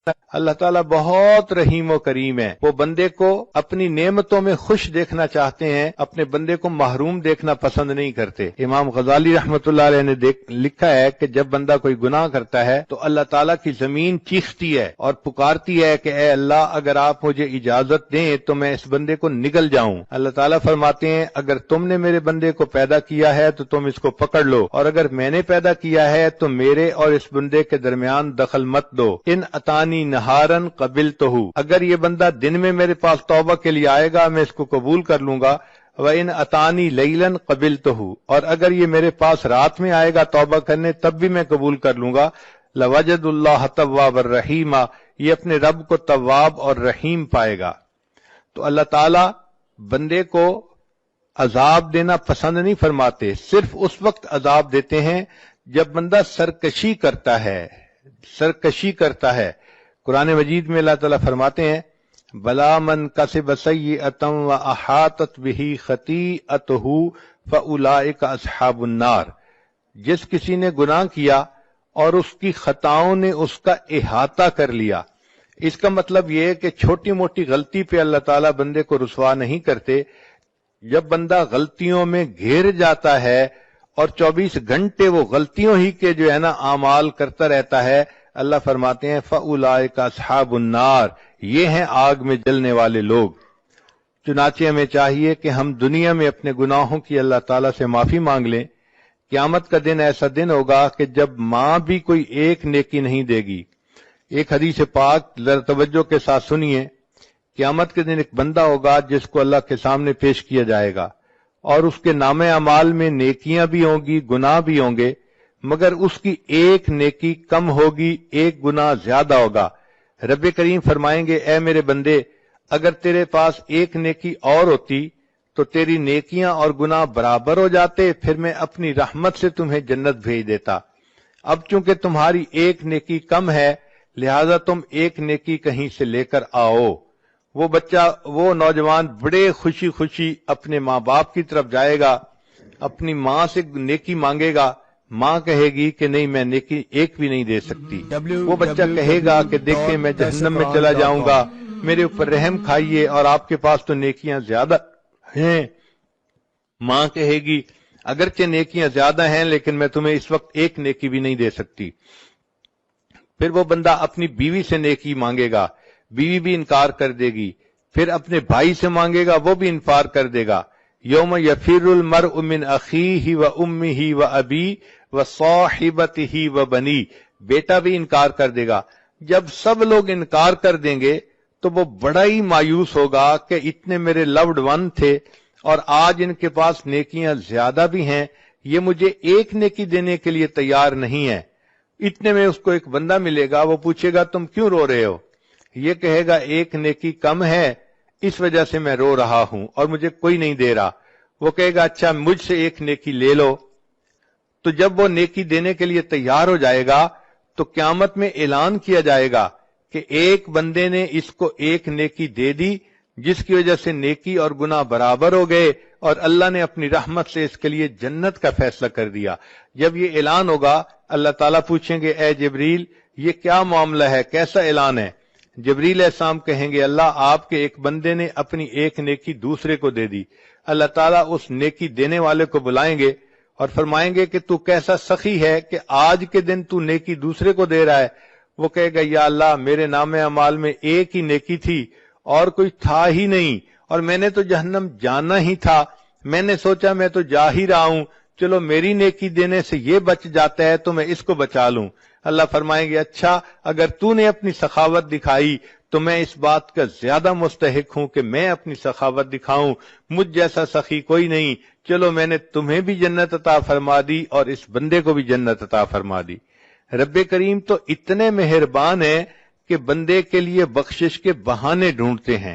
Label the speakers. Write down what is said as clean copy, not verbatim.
Speaker 1: اللہ تعالیٰ بہت رحیم و کریم ہے، وہ بندے کو اپنی نعمتوں میں خوش دیکھنا چاہتے ہیں، اپنے بندے کو محروم دیکھنا پسند نہیں کرتے۔ امام غزالی رحمۃ اللہ علیہ نے لکھا ہے کہ جب بندہ کوئی گناہ کرتا ہے تو اللہ تعالیٰ کی زمین چیختی ہے اور پکارتی ہے کہ اے اللہ اگر آپ مجھے اجازت دیں تو میں اس بندے کو نگل جاؤں۔ اللہ تعالیٰ فرماتے ہیں اگر تم نے میرے بندے کو پیدا کیا ہے تو تم اس کو پکڑ لو، اور اگر میں نے پیدا کیا ہے تو میرے اور اس بندے کے درمیان دخل مت دو۔ ان اتانی نہارن قبلتہ، اگر یہ بندہ دن میں میرے پاس توبہ کے لیے آئے گا میں اس کو قبول کر لوں گا۔ وَإِنْ أَتَانِي لَيْلًا قَبِلْتُهُ، اور اگر یہ میرے پاس رات میں آئے گا توبہ کرنے تب بھی میں قبول کر لوں گا۔ لَوَجَدُ اللَّهَ تَوَّابًا رَحِيمًا، یہ اپنے رب کو تواب اور رحیم پائے گا۔ تو اللہ تعالی بندے کو عذاب دینا پسند نہیں فرماتے، صرف اس وقت عذاب دیتے ہیں جب بندہ سرکشی کرتا ہے۔ قرآن مجید میں اللہ تعالیٰ فرماتے ہیں بلا من کسب سیئۃ واحاطت بہ خطیئتہ فاولئک اصحاب النار، جس کسی نے گناہ کیا اور اس کی خطاؤں نے اس کا احاطہ کر لیا۔ اس کا مطلب یہ ہے کہ چھوٹی موٹی غلطی پہ اللہ تعالیٰ بندے کو رسوا نہیں کرتے، جب بندہ غلطیوں میں گھیر جاتا ہے اور 24 گھنٹے وہ غلطیوں ہی کے جو ہے نا اعمال کرتا رہتا ہے، اللہ فرماتے ہیں فَأُولَئِكَ أَصْحَابُ النَّارِ، یہ ہیں آگ میں جلنے والے لوگ۔ چنانچہ ہمیں چاہیے کہ ہم دنیا میں اپنے گناہوں کی اللہ تعالیٰ سے معافی مانگ لیں۔ قیامت کا دن ایسا دن ہوگا کہ جب ماں بھی کوئی ایک نیکی نہیں دے گی۔ ایک حدیث پاک ذرا توجہ کے ساتھ سنیے۔ قیامت کے دن ایک بندہ ہوگا جس کو اللہ کے سامنے پیش کیا جائے گا، اور اس کے نام اعمال میں نیکیاں بھی ہوں گی، گناہ بھی ہوں گے، مگر اس کی ایک نیکی کم ہوگی، ایک گناہ زیادہ ہوگا۔ رب کریم فرمائیں گے اے میرے بندے، اگر تیرے پاس ایک نیکی اور ہوتی تو تیری نیکیاں اور گناہ برابر ہو جاتے، پھر میں اپنی رحمت سے تمہیں جنت بھیج دیتا۔ اب چونکہ تمہاری ایک نیکی کم ہے لہذا تم ایک نیکی کہیں سے لے کر آؤ۔ وہ نوجوان بڑے خوشی خوشی اپنے ماں باپ کی طرف جائے گا، اپنی ماں سے نیکی مانگے گا، ماں کہے گی کہ نہیں میں نیکی ایک بھی نہیں دے سکتی۔ وہ بچہ کہے گا کہ دیکھیں میں جہنم میں چلا جاؤں گا، میرے اوپر رحم کھائیے، اور آپ کے پاس تو نیکیاں زیادہ ہیں۔ ماں کہے گی اگرچہ نیکیاں زیادہ ہیں لیکن میں تمہیں اس وقت ایک نیکی بھی نہیں دے سکتی۔ پھر وہ بندہ اپنی بیوی سے نیکی مانگے گا، بیوی بھی انکار کر دے گی۔ پھر اپنے بھائی سے مانگے گا، وہ بھی انکار کر دے گا۔ یوم یفر المرء من اخیہ و امہ و ابی و صاحبتہ و بنی، بیٹا بھی انکار کر دے گا۔ جب سب لوگ انکار کر دیں گے تو وہ بڑا ہی مایوس ہوگا کہ اتنے میرے لوڈ ون تھے اور آج ان کے پاس نیکیاں زیادہ بھی ہیں، یہ مجھے ایک نیکی دینے کے لیے تیار نہیں ہے۔ اتنے میں اس کو ایک بندہ ملے گا، وہ پوچھے گا تم کیوں رو رہے ہو؟ یہ کہے گا ایک نیکی کم ہے اس وجہ سے میں رو رہا ہوں اور مجھے کوئی نہیں دے رہا۔ وہ کہے گا اچھا مجھ سے ایک نیکی لے لو۔ تو جب وہ نیکی دینے کے لیے تیار ہو جائے گا تو قیامت میں اعلان کیا جائے گا کہ ایک بندے نے اس کو ایک نیکی دے دی جس کی وجہ سے نیکی اور گناہ برابر ہو گئے، اور اللہ نے اپنی رحمت سے اس کے لیے جنت کا فیصلہ کر دیا۔ جب یہ اعلان ہوگا اللہ تعالیٰ پوچھیں گے اے جبریل یہ کیا معاملہ ہے، کیسا اعلان ہے؟ جبریل علیہ السلام کہیں گے اللہ آپ کے ایک بندے نے اپنی ایک نیکی دوسرے کو دے دی۔ اللہ تعالیٰ اس نیکی دینے والے کو بلائیں گے اور فرمائیں گے کہ تو کیسا سخی ہے کہ آج کے دن تو نیکی دوسرے کو دے رہا ہے۔ وہ کہے گا یا اللہ میرے نام اعمال میں ایک ہی نیکی تھی اور کوئی تھا ہی نہیں، اور میں نے تو جہنم جانا ہی تھا، میں نے سوچا میں تو جا ہی رہا ہوں، چلو میری نیکی دینے سے یہ بچ جاتا ہے تو میں اس کو بچا لوں۔ اللہ فرمائیں گے اچھا اگر تو نے اپنی سخاوت دکھائی تو میں اس بات کا زیادہ مستحق ہوں کہ میں اپنی سخاوت دکھاؤں، مجھ جیسا سخی کوئی نہیں، چلو میں نے تمہیں بھی جنت عطا فرما دی اور اس بندے کو بھی جنت عطا فرما دی۔ رب کریم تو اتنے مہربان ہیں کہ بندے کے لیے بخشش کے بہانے ڈھونڈتے ہیں۔